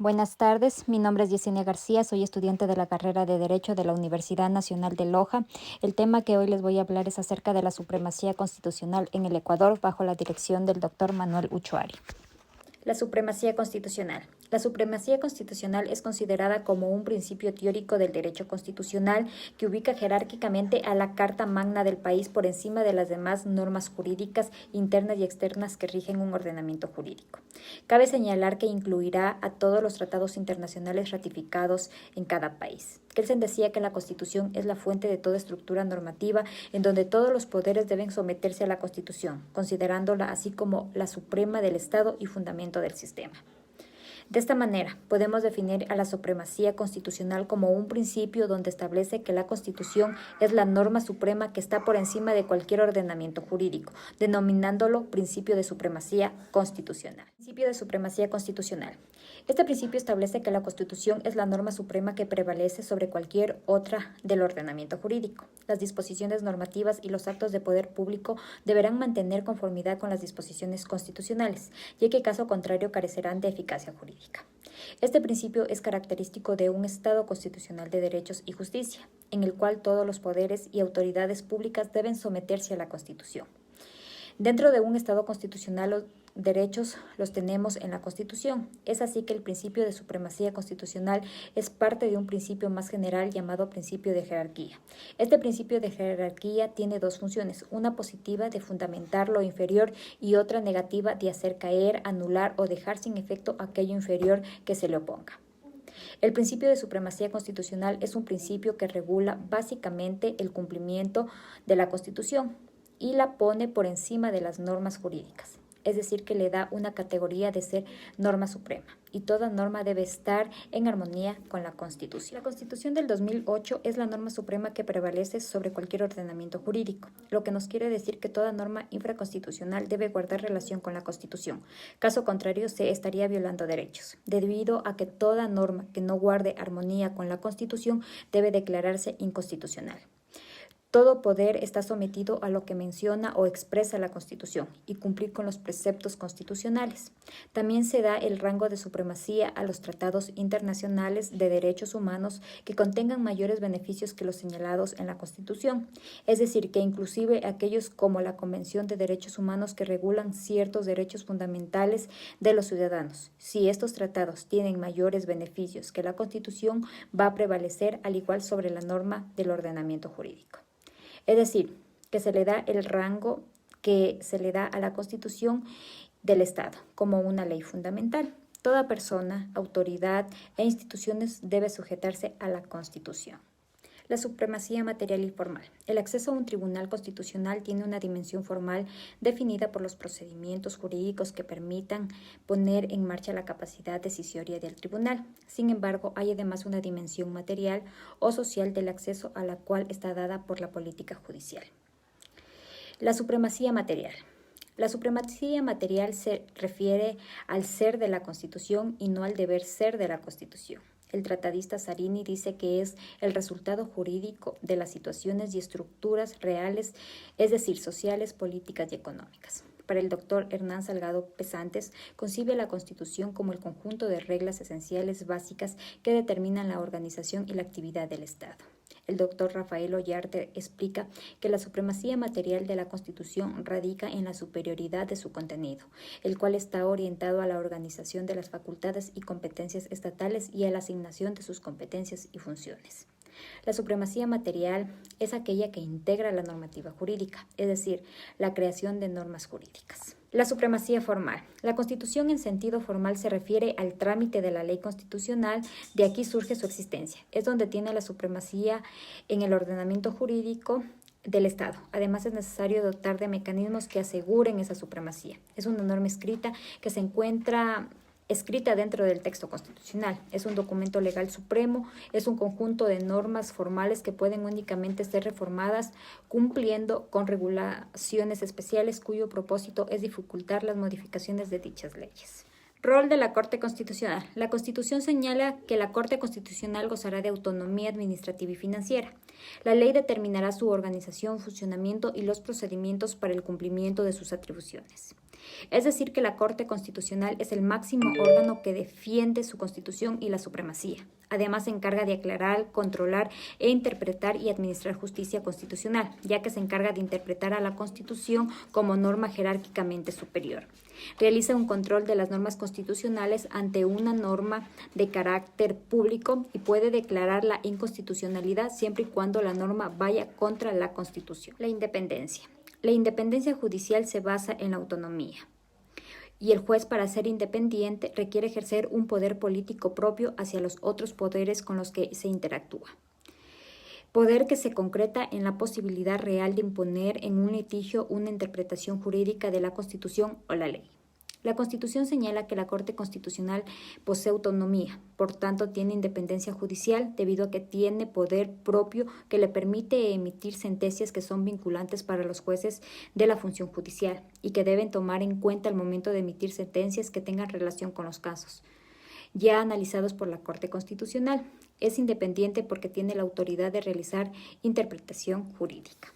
Buenas tardes, mi nombre es Yesenia García, soy estudiante de la carrera de Derecho de la Universidad Nacional de Loja. El tema que hoy les voy a hablar es acerca de la supremacía constitucional en el Ecuador bajo la dirección del doctor Manuel Uchoari. La supremacía constitucional. La supremacía constitucional es considerada como un principio teórico del derecho constitucional que ubica jerárquicamente a la Carta Magna del país por encima de las demás normas jurídicas internas y externas que rigen un ordenamiento jurídico. Cabe señalar que incluirá a todos los tratados internacionales ratificados en cada país. Kelsen decía que la Constitución es la fuente de toda estructura normativa en donde todos los poderes deben someterse a la Constitución, considerándola así como la suprema del Estado y fundamento del sistema. De esta manera, podemos definir a la supremacía constitucional como un principio donde establece que la Constitución es la norma suprema que está por encima de cualquier ordenamiento jurídico, denominándolo principio de supremacía constitucional. Principio de supremacía constitucional. Este principio establece que la Constitución es la norma suprema que prevalece sobre cualquier otra del ordenamiento jurídico. Las disposiciones normativas y los actos de poder público deberán mantener conformidad con las disposiciones constitucionales, ya que caso contrario carecerán de eficacia jurídica. Este principio es característico de un Estado constitucional de derechos y justicia, en el cual todos los poderes y autoridades públicas deben someterse a la Constitución. Dentro de un Estado constitucional, los derechos los tenemos en la Constitución. Es así que el principio de supremacía constitucional es parte de un principio más general llamado principio de jerarquía. Este principio de jerarquía tiene dos funciones, una positiva de fundamentar lo inferior y otra negativa de hacer caer, anular o dejar sin efecto aquello inferior que se le oponga. El principio de supremacía constitucional es un principio que regula básicamente el cumplimiento de la Constitución y la pone por encima de las normas jurídicas, es decir, que le da una categoría de ser norma suprema, y toda norma debe estar en armonía con la Constitución. La Constitución del 2008 es la norma suprema que prevalece sobre cualquier ordenamiento jurídico, lo que nos quiere decir que toda norma infraconstitucional debe guardar relación con la Constitución. Caso contrario, se estaría violando derechos, debido a que toda norma que no guarde armonía con la Constitución debe declararse inconstitucional. Todo poder está sometido a lo que menciona o expresa la Constitución y cumplir con los preceptos constitucionales. También se da el rango de supremacía a los tratados internacionales de derechos humanos que contengan mayores beneficios que los señalados en la Constitución, es decir, que inclusive aquellos como la Convención de Derechos Humanos que regulan ciertos derechos fundamentales de los ciudadanos. Si estos tratados tienen mayores beneficios que la Constitución, va a prevalecer al igual sobre la norma del ordenamiento jurídico. Es decir, que se le da el rango que se le da a la Constitución del Estado como una ley fundamental. Toda persona, autoridad e instituciones debe sujetarse a la Constitución. La supremacía material y formal. El acceso a un tribunal constitucional tiene una dimensión formal definida por los procedimientos jurídicos que permitan poner en marcha la capacidad decisoria del tribunal. Sin embargo, hay además una dimensión material o social del acceso a la cual está dada por la política judicial. La supremacía material. La supremacía material se refiere al ser de la Constitución y no al deber ser de la Constitución. El tratadista Zarini dice que es el resultado jurídico de las situaciones y estructuras reales, es decir, sociales, políticas y económicas. Para el doctor Hernán Salgado Pesantes, concibe la Constitución como el conjunto de reglas esenciales básicas que determinan la organización y la actividad del Estado. El doctor Rafael Ollarte explica que la supremacía material de la Constitución radica en la superioridad de su contenido, el cual está orientado a la organización de las facultades y competencias estatales y a la asignación de sus competencias y funciones. La supremacía material es aquella que integra la normativa jurídica, es decir, la creación de normas jurídicas. La supremacía formal. La Constitución en sentido formal se refiere al trámite de la ley constitucional, de aquí surge su existencia. Es donde tiene la supremacía en el ordenamiento jurídico del Estado. Además, es necesario dotar de mecanismos que aseguren esa supremacía. Es una norma escrita que se encuentra escrita dentro del texto constitucional. Es un documento legal supremo, es un conjunto de normas formales que pueden únicamente ser reformadas cumpliendo con regulaciones especiales cuyo propósito es dificultar las modificaciones de dichas leyes. Rol de la Corte Constitucional. La Constitución señala que la Corte Constitucional gozará de autonomía administrativa y financiera. La ley determinará su organización, funcionamiento y los procedimientos para el cumplimiento de sus atribuciones. Es decir, que la Corte Constitucional es el máximo órgano que defiende su constitución y la supremacía. Además, se encarga de aclarar, controlar e interpretar y administrar justicia constitucional, ya que se encarga de interpretar a la Constitución como norma jerárquicamente superior. Realiza un control de las normas constitucionales ante una norma de carácter público y puede declarar la inconstitucionalidad siempre y cuando la norma vaya contra la Constitución. La independencia. La independencia judicial se basa en la autonomía. Y el juez, para ser independiente, requiere ejercer un poder político propio hacia los otros poderes con los que se interactúa. Poder que se concreta en la posibilidad real de imponer en un litigio una interpretación jurídica de la Constitución o la ley. La Constitución señala que la Corte Constitucional posee autonomía, por tanto tiene independencia judicial debido a que tiene poder propio que le permite emitir sentencias que son vinculantes para los jueces de la función judicial y que deben tomar en cuenta al momento de emitir sentencias que tengan relación con los casos ya analizados por la Corte Constitucional. Es independiente porque tiene la autoridad de realizar interpretación jurídica.